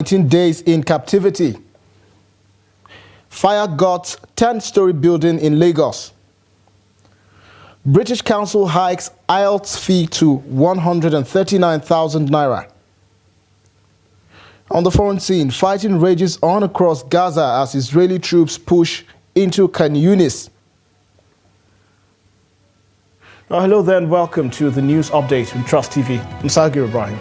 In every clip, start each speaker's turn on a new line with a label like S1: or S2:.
S1: 19 days in captivity. Fire guts 10-story building in Lagos. British Council hikes IELTS fee to 139,000 naira. On the foreign scene, fighting rages on across Gaza as Israeli troops push into Khan Yunis. Hello there and welcome to the news update on Trust TV. I'm Sagir Ibrahim.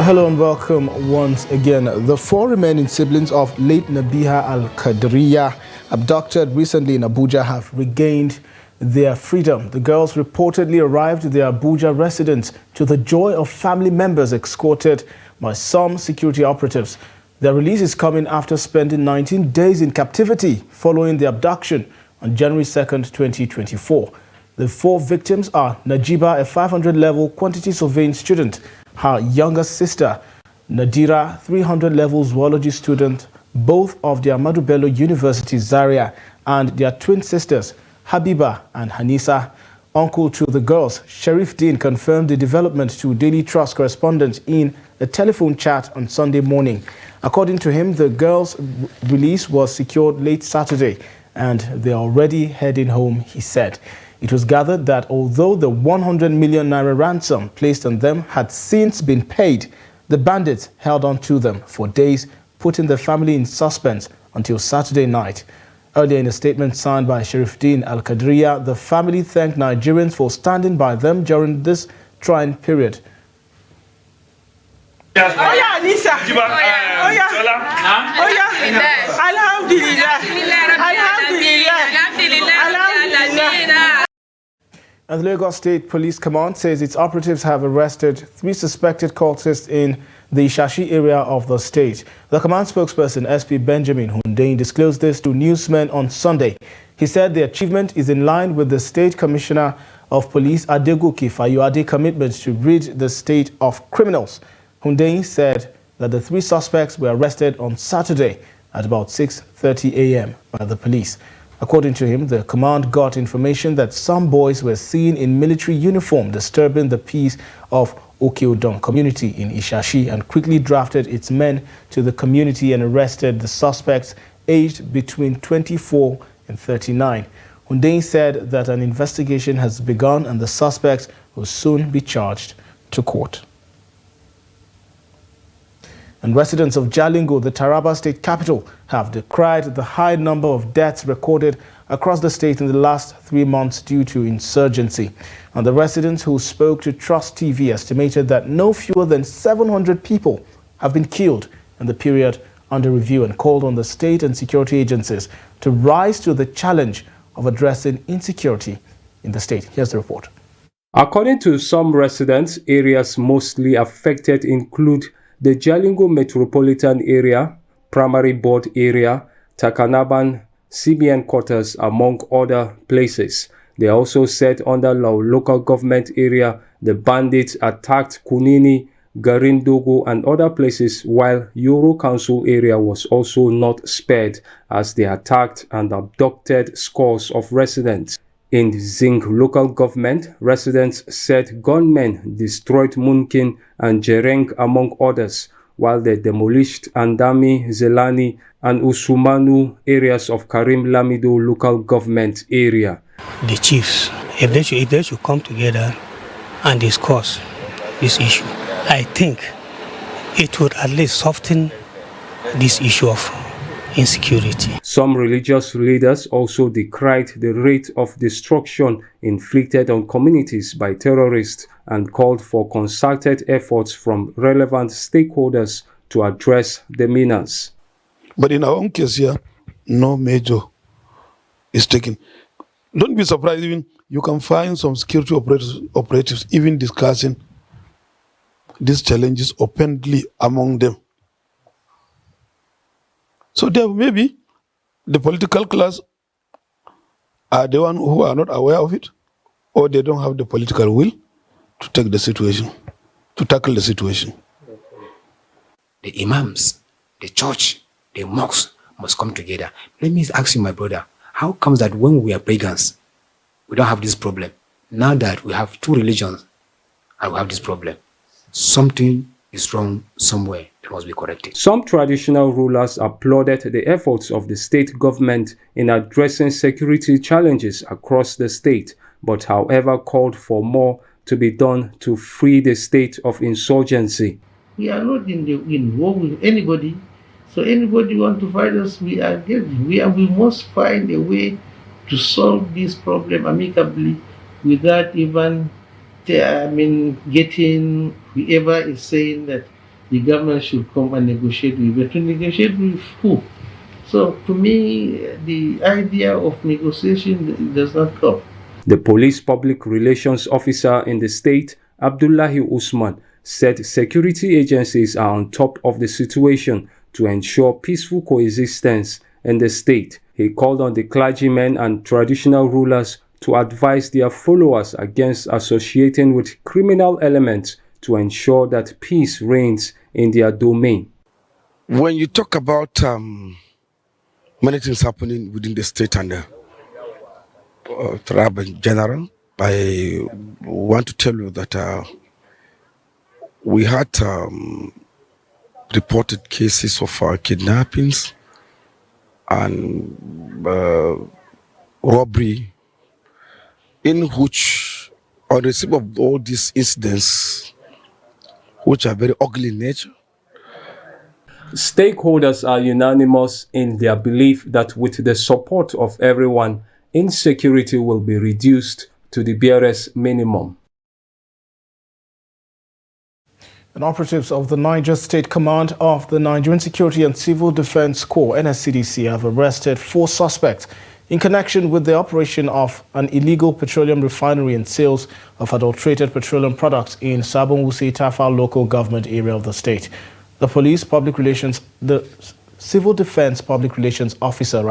S1: Hello and welcome once again. The four remaining siblings of late Nabiha al-Qadriya, abducted recently in Abuja, have regained their freedom. The girls reportedly arrived at their Abuja residence to the joy of family members escorted by some security operatives. Their release is coming after spending 19 days in captivity following the abduction on January 2nd, 2024. The four victims are Najiba, a 500-level quantity surveying student, her younger sister, Nadira, 300-level zoology student, both of the Ahmadu Bello University, Zaria, and their twin sisters, Habiba and Hanisa. Uncle to the girls, Sharif Din, confirmed the development to Daily Trust correspondent in a telephone chat on Sunday morning. According to him, the girls' release was secured late Saturday, and they're already heading home, he said. It was gathered that although the 100 million naira ransom placed on them had since been paid, the bandits held on to them for days, putting the family in suspense until Saturday night. Earlier in a statement signed by Sharifuddin Al-Qadriya, the family thanked Nigerians for standing by them during this trying period. And the Lagos State Police Command says its operatives have arrested 3 suspected cultists in the Ishashi area of the state. The command spokesperson, SP Benjamin Hundeyin, disclosed this to newsmen on Sunday. He said the achievement is in line with the State Commissioner of Police, Adegoke Fayuade's commitment to rid the state of criminals. Hundeyin said that the 3 suspects were arrested on Saturday at about 6:30 a.m. by the police. According to him, the command got information that some boys were seen in military uniform disturbing the peace of Okeodon community in Ishashi and quickly drafted its men to the community and arrested the suspects aged between 24 and 39. Hundeyin said that an investigation has begun and the suspects will soon be charged to court. And residents of Jalingo, the Taraba state capital, have decried the high number of deaths recorded across the state in the last 3 months due to insurgency. And the residents who spoke to Trust TV estimated that no fewer than 700 people have been killed in the period under review and called on the state and security agencies to rise to the challenge of addressing insecurity in the state. Here's the report.
S2: According to some residents, areas mostly affected include the Jalingo Metropolitan Area, Primary Board Area, Takanaban, CBN Quarters, among other places. They also said under local government area, the bandits attacked Kunini, Garindogo and other places, while Euro Council area was also not spared as they attacked and abducted scores of residents. In Zinc local government, residents said gunmen destroyed Munkin and Jereng among others, while they demolished Andami, Zelani and Usumanu areas of Karim Lamido local government area.
S3: The chiefs, if they should come together and discuss this issue, I think it would at least soften this issue of insecurity.
S2: Some religious leaders also decried the rate of destruction inflicted on communities by terrorists and called for concerted efforts from relevant stakeholders to address the menace.
S4: But in our own case here, no major is taken. Don't be surprised, even you can find some security operatives even discussing these challenges openly among them. So there maybe the political class are the ones who are not aware of it, or they don't have the political will to take the situation, to tackle the situation.
S5: The imams, the church, the mosques must come together. Let me ask you, my brother, how comes that when we are pagans, we don't have this problem? Now that we have two religions and we have this problem, something is wrong somewhere. It must be corrected.
S2: Some traditional rulers applauded the efforts of the state government in addressing security challenges across the state, but however called for more to be done to free the state of insurgency.
S6: We are not in war with anybody. So anybody want to fight us, we are getting. We must find a way to solve this problem amicably without even getting whoever is saying that the government should come and negotiate with. But to negotiate with who? So to me, the idea of negotiation does not come.
S2: The police public relations officer in the state, Abdullahi Usman, said security agencies are on top of the situation to ensure peaceful coexistence in the state. He called on the clergymen and traditional rulers to advise their followers against associating with criminal elements to ensure that peace reigns in their domain.
S7: When you talk about many things happening within the state and tribe in general, I want to tell you that we had reported cases of kidnappings and robbery, in which, on receipt of all these incidents, which are very ugly in nature,
S2: stakeholders are unanimous in their belief that with the support of everyone, insecurity will be reduced to the barest minimum.
S1: And operatives of the Niger State Command of the Nigerian Security and Civil Defense Corps, NSCDC, have arrested 4 suspects in connection with the operation of an illegal petroleum refinery and sales of adulterated petroleum products in Sabon Wuse Tafa local government area of the state. The Civil Defense Public Relations Officer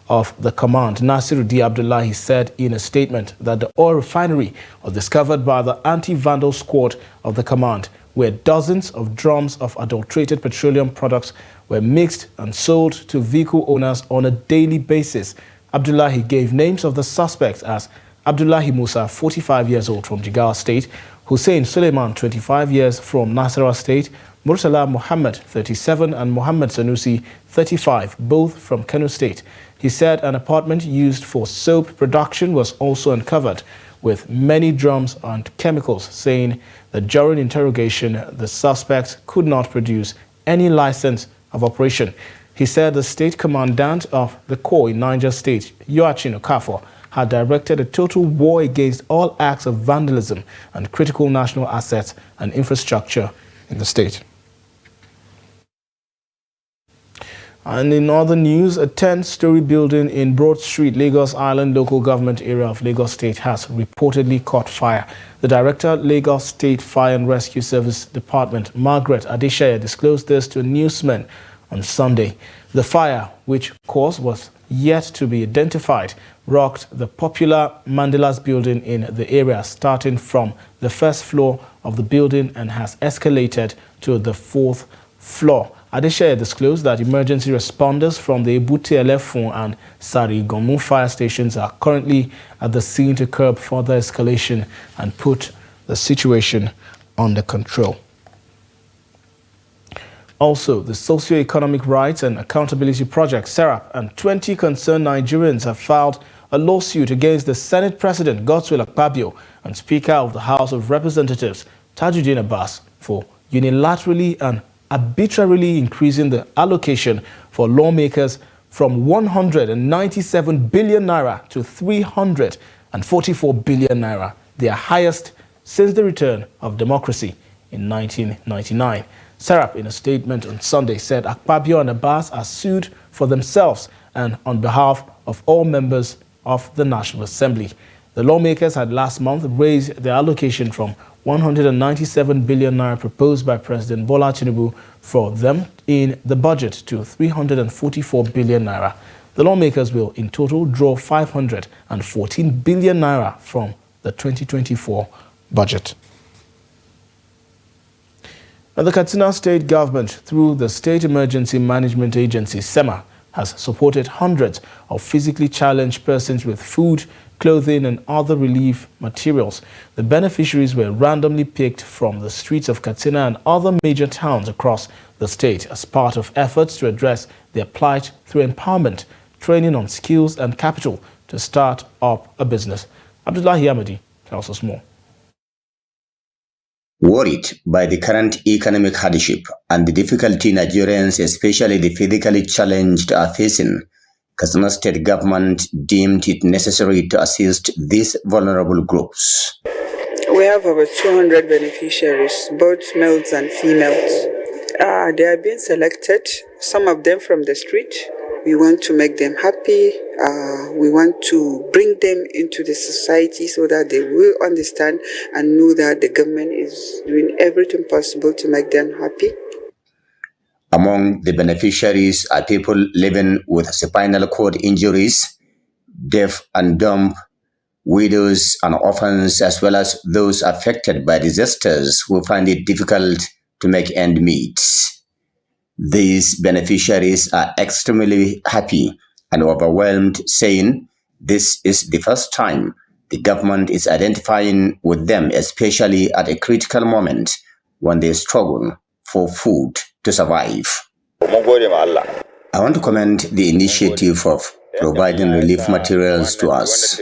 S1: of the command, Nasiru D. Abdullahi, said in a statement that the oil refinery was discovered by the anti-vandal squad of the command, where dozens of drums of adulterated petroleum products were mixed and sold to vehicle owners on a daily basis. Abdullahi gave names of the suspects as Abdullahi Musa, 45 years old, from Jigawa State, Hussein Suleiman, 25 years, from Nasarawa State, Murtala Muhammad, 37, and Muhammad Sanusi, 35, both from Kano State. He said an apartment used for soap production was also uncovered with many drums and chemicals, saying that during interrogation, the suspects could not produce any license of operation. He said the state commandant of the Corps in Niger State, Yoachin Okafor, had directed a total war against all acts of vandalism and critical national assets and infrastructure in the state. And in other news, a 10-story building in Broad Street, Lagos Island local government area of Lagos State has reportedly caught fire. The director, Lagos State Fire and Rescue Service Department, Margaret Adeshaya, disclosed this to newsmen on Sunday. The fire, which cause was yet to be identified, rocked the popular Mandela's building in the area, starting from the first floor of the building and has escalated to the 4th floor. Adeshaya disclosed that emergency responders from the Ebute Elefun and Sari-Gomu fire stations are currently at the scene to curb further escalation and put the situation under control. Also, the Socio-Economic Rights and Accountability Project, SERAP, and 20 concerned Nigerians have filed a lawsuit against the Senate President, Godswill Akpabio, and Speaker of the House of Representatives, Tajuddin Abbas, for unilaterally and arbitrarily increasing the allocation for lawmakers from 197 billion naira to 344 billion naira, their highest since the return of democracy in 1999. SERAP, in a statement on Sunday, said Akpabio and Abbas are sued for themselves and on behalf of all members of the National Assembly. The lawmakers had last month raised their allocation from 197 billion naira proposed by President Bola Tinubu for them in the budget to 344 billion naira. The lawmakers will in total draw 514 billion naira from the 2024 budget. Now, the Katsina State Government, through the State Emergency Management Agency, SEMA, has supported hundreds of physically challenged persons with food, clothing and other relief materials. The beneficiaries were randomly picked from the streets of Katsina and other major towns across the state as part of efforts to address their plight through empowerment, training on skills and capital to start up a business. Abdullahi Ahmadi tells us more.
S8: Worried by the current economic hardship and the difficulty Nigerians, especially the physically challenged, are facing, Katsina State government deemed it necessary to assist these vulnerable groups.
S9: We have over 200 beneficiaries, both males and females. They are being selected, some of them from the street. We want to make them happy. We want to bring them into the society so that they will understand and know that the government is doing everything possible to make them happy.
S8: Among the beneficiaries are people living with spinal cord injuries, deaf and dumb, widows and orphans, as well as those affected by disasters who find it difficult to make ends meet. These beneficiaries are extremely happy and overwhelmed, saying this is the first time the government is identifying with them, especially at a critical moment when they struggle for food to survive. I want to commend the initiative of providing relief materials to us.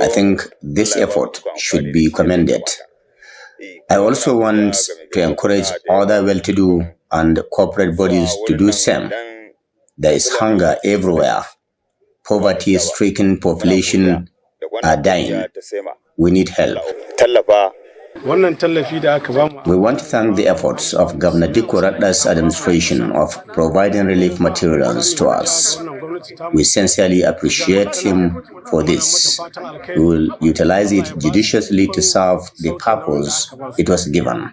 S8: I think this effort should be commended. I also want to encourage other well-to-do and corporate bodies to do the same. There is hunger everywhere. Poverty-stricken population are dying. We need help. We want to thank the efforts of Governor Dikko Radda's administration of providing relief materials to us. We sincerely appreciate him for this. We will utilize it judiciously to serve the purpose it was given.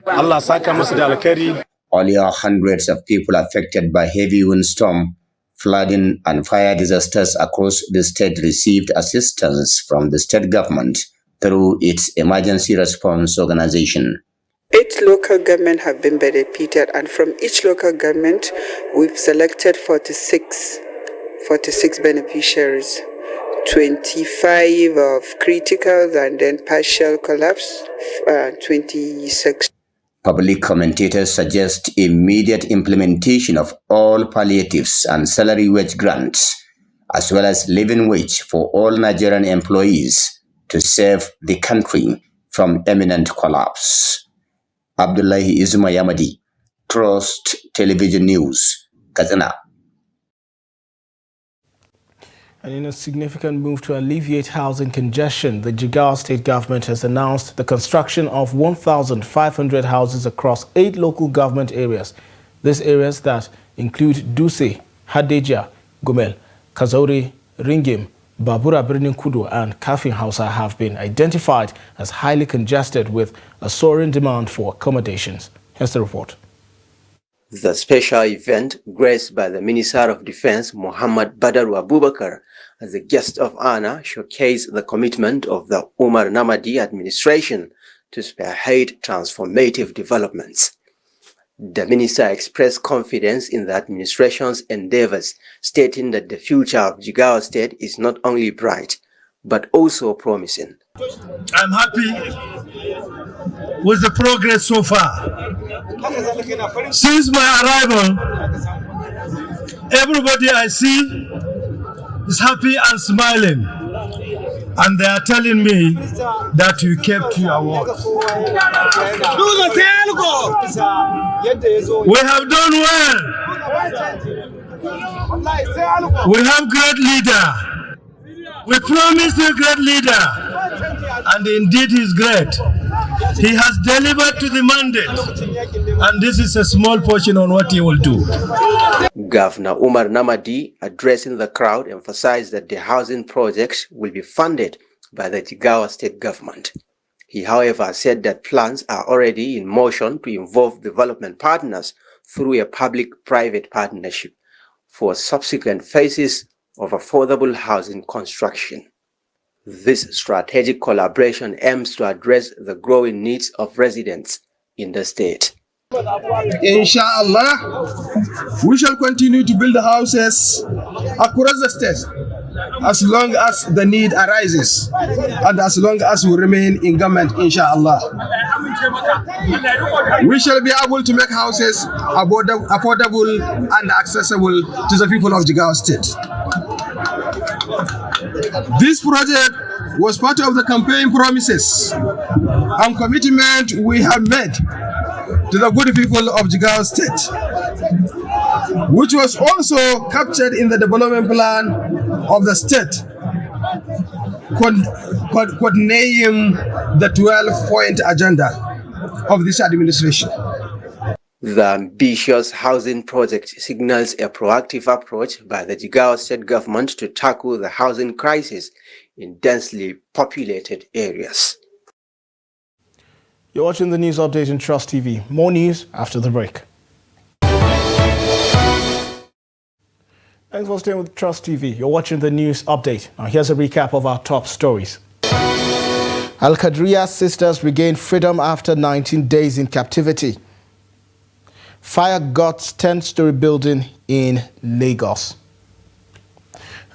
S8: Earlier, hundreds of people affected by heavy windstorm, flooding and fire disasters across the state received assistance from the state government through its emergency response organization.
S9: 8 local governments have been benefited, and from each local government, we've selected 46 beneficiaries, 25 of critical and then partial collapse, 26.
S8: Public commentators suggest immediate implementation of all palliatives and salary wage grants, as well as living wage for all Nigerian employees to save the country from imminent collapse. Abdullahi Yamadi, Trust Television News, Katsina.
S1: And in a significant move to alleviate housing congestion, the Jigawa state government has announced the construction of 1,500 houses across 8 local government areas. These areas that include Dutse, Hadeja, Gumel, Kazaure, Ringim, Babura Birnin Kudu and Kafin Hausa have been identified as highly congested with a soaring demand for accommodations. Here's the report.
S10: The special event, graced by the Minister of Defense, Muhammad Badaru Abubakar, as a guest of honor, showcased the commitment of the Umar Namadi administration to spearhead transformative developments. The minister expressed confidence in the administration's endeavors, stating that the future of Jigawa State is not only bright, but also promising.
S11: I'm happy with the progress so far. Since my arrival, everybody I see is happy and smiling, and they are telling me that you kept your word. We have done well. We have great leader. We promised a great leader, and indeed he is great. He has delivered to the mandate, and this is a small portion on what he will do.
S10: Governor Umar Namadi, addressing the crowd, emphasized that the housing projects will be funded by the Jigawa state government. He, however, said that plans are already in motion to involve development partners through a public-private partnership for subsequent phases of affordable housing construction. This strategic collaboration aims to address the growing needs of residents in the state.
S11: Inshallah, we shall continue to build the houses across the state as long as the need arises and as long as we remain in government, inshallah. We shall be able to make houses affordable and accessible to the people of Jigawa State. This project was part of the campaign promises and commitment we have made to the good people of Jigawa State, which was also captured in the development plan of the state, codenamed the 12-point agenda of this administration.
S10: The ambitious housing project signals a proactive approach by the Jigawa state government to tackle the housing crisis in densely populated areas.
S1: You're watching the news update in Trust TV. More news after the break. Thanks for staying with Trust TV. You're watching the news update. Now here's a recap of our top stories. Al-Qadriya sisters regained freedom after 19 days in captivity. Fire guts 10-story building in Lagos.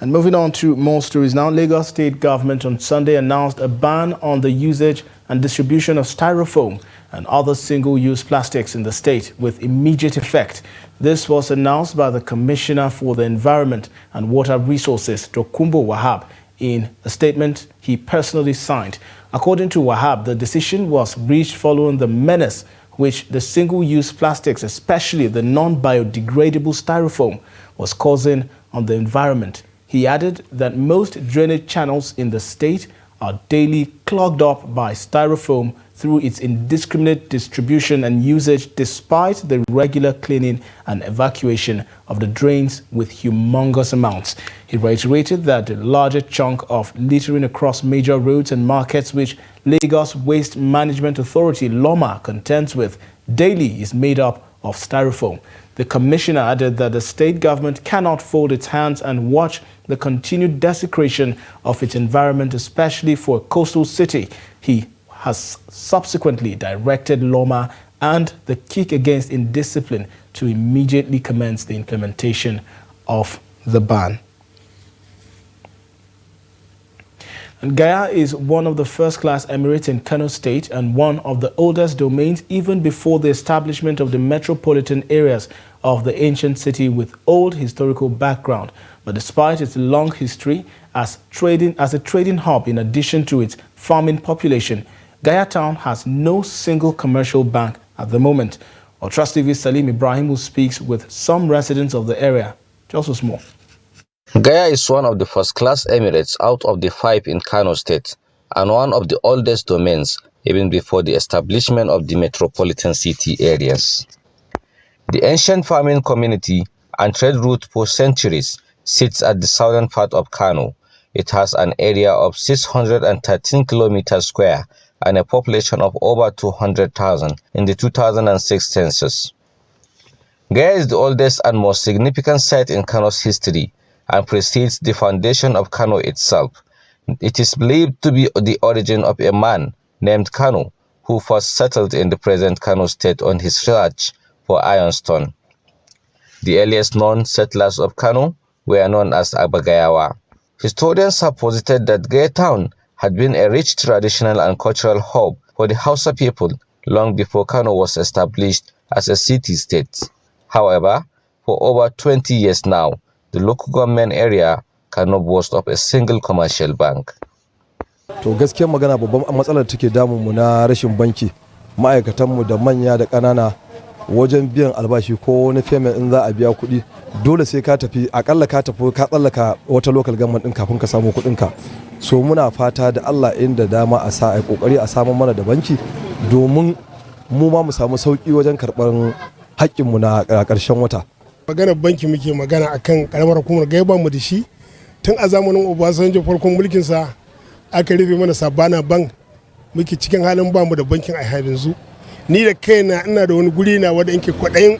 S1: And moving on to more stories now, Lagos State government on Sunday announced a ban on the usage and distribution of styrofoam and other single-use plastics in the state with immediate effect. This was announced by the Commissioner for the Environment and Water Resources, Tokunbo Wahab, in a statement he personally signed. According to Wahab, the decision was reached following the menace which the single-use plastics, especially the non-biodegradable styrofoam, was causing on the environment. He added that most drainage channels in the state are daily clogged up by styrofoam through its indiscriminate distribution and usage despite the regular cleaning and evacuation of the drains with humongous amounts. He reiterated that the larger chunk of littering across major roads and markets which Lagos Waste Management Authority (LOMA) contends with daily is made up of styrofoam. The commissioner added that the state government cannot fold its hands and watch the continued desecration of its environment, especially for a coastal city. He has subsequently directed LOMA and the Kick Against Indiscipline to immediately commence the implementation of the ban. And Gaya is one of the first-class emirates in Kano State and one of the oldest domains even before the establishment of the metropolitan areas of the ancient city with old historical background. But despite its long history as a trading hub in addition to its farming population, Gaya town has no single commercial bank at the moment. Our Trust TV's Salim Ibrahim, who speaks with some residents of the area, just us more.
S12: Gaya is one of the first-class emirates out of the 5 in Kano State and one of the oldest domains even before the establishment of the metropolitan city areas. The ancient farming community and trade route for centuries sits at the southern part of Kano. It has an area of 613 kilometers square and a population of over 200,000 in the 2006 census. Gaya is the oldest and most significant site in Kano's history and precedes the foundation of Kano itself. It is believed to be the origin of a man named Kano, who first settled in the present Kano State on his search for ironstone. The earliest known settlers of Kano were known as Abagayawa. Historians have posited that Gaya town had been a rich traditional and cultural hub for the Hausa people long before Kano was established as a city-state. However, for over 20 years now, the local government area cannot boast of a single commercial bank.
S13: To gaskiyar magana babban matsalar take damun mu na rashin banki, ma'aikatan mu da manya da ƙanana wajen biyan albashi ko wani payment in za a biya kuɗi dole sai ka tafi akalla ka tafi ka tsallaka wata local government din kafin ka samu kuɗin ka. So muna fata da Allah inda dama a sa ai kokari a samu mana da banki domin mu ma mu samu sauki wajen karɓar haƙƙin mu na ƙarshen wata.
S14: Magana banki muke magana akan karamar hukumar Gaya ba mu da shi tun a zamanin Obasanjo farkon mulkin sa aka rufe mana Sabana bank muke cikin halin ba mu da bankin a yanzu. Ni da kaina ina da wani guri na wanda yake kwadayin.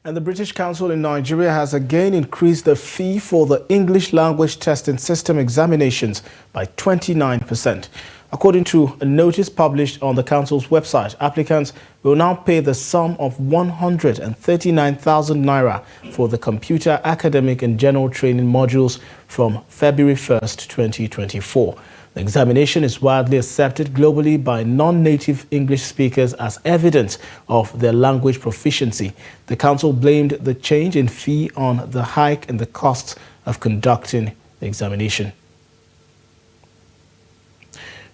S1: And the British Council in Nigeria has again increased the fee for the English language testing system examinations by 29%. According to a notice published on the Council's website, applicants will now pay the sum of 139,000 naira for the computer, academic and general training modules from February 1st, 2024. The examination is widely accepted globally by non-native English speakers as evidence of their language proficiency. The Council blamed the change in fee on the hike in the costs of conducting the examination.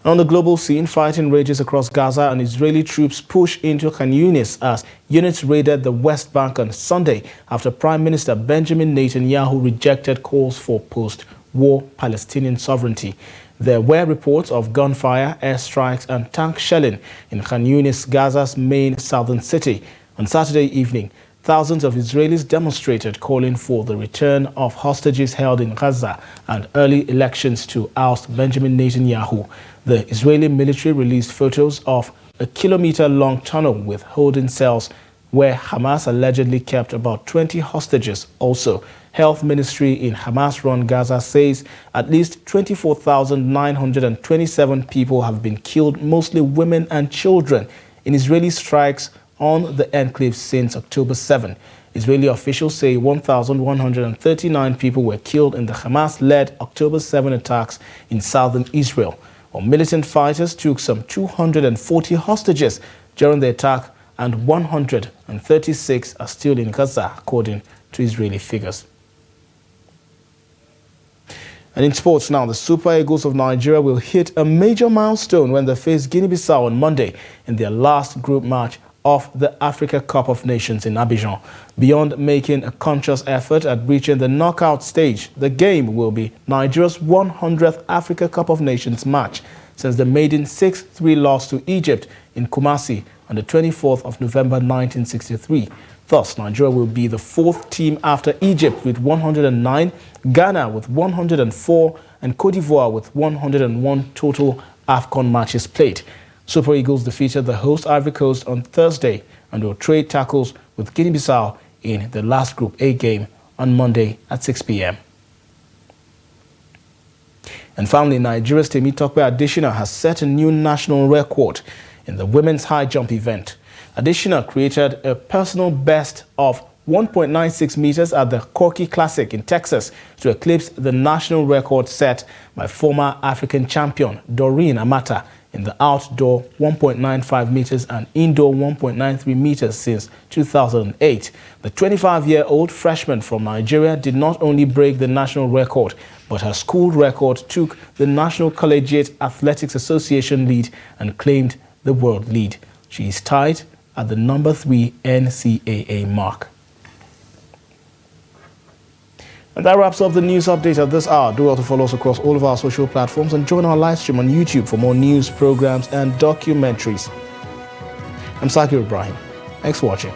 S1: On the global scene, fighting rages across Gaza and Israeli troops push into Khan Yunis as units raided the West Bank on Sunday after Prime Minister Benjamin Netanyahu rejected calls for post-war Palestinian sovereignty. There were reports of gunfire, airstrikes and tank shelling in Khan Yunis, Gaza's main southern city. On Saturday evening, thousands of Israelis demonstrated calling for the return of hostages held in Gaza and early elections to oust Benjamin Netanyahu. The Israeli military released photos of a kilometer-long tunnel with holding cells where Hamas allegedly kept about 20 hostages. Also, Health Ministry in Hamas-run Gaza says at least 24,927 people have been killed, mostly women and children, in Israeli strikes on the enclave since October 7. Israeli officials say 1,139 people were killed in the Hamas-led October 7 attacks in southern Israel. While militant fighters took some 240 hostages during the attack, and 136 are still in Gaza, according to Israeli figures. And in sports now, the Super Eagles of Nigeria will hit a major milestone when they face Guinea-Bissau on Monday in their last group match of the Africa Cup of Nations in Abidjan. Beyond making a conscious effort at reaching the knockout stage, the game will be Nigeria's 100th Africa Cup of Nations match since the maiden 6-3 loss to Egypt in Kumasi on the 24th of November 1963. Thus, Nigeria will be the fourth team after Egypt with 109, Ghana with 104, and Cote d'Ivoire with 101 total AFCON matches played. Super Eagles defeated the host Ivory Coast on Thursday and will trade tackles with Guinea-Bissau in the last Group A game on Monday at 6 p.m. And finally, Nigeria's Temitope Adesina has set a new national record in the women's high jump event. Adesina created a personal best of 1.96 meters at the Corky Classic in Texas to eclipse the national record set by former African champion Doreen Amata in the outdoor 1.95 meters and indoor 1.93 meters since 2008. The 25-year-old freshman from Nigeria did not only break the national record, but her school record took the National Collegiate Athletics Association lead and claimed the world lead. She is tied at the number 3 NCAA mark. And that wraps up the news update at this hour. Do well to follow us across all of our social platforms and join our live stream on YouTube for more news, programs and documentaries. I'm Sakir Ibrahim. Thanks for watching.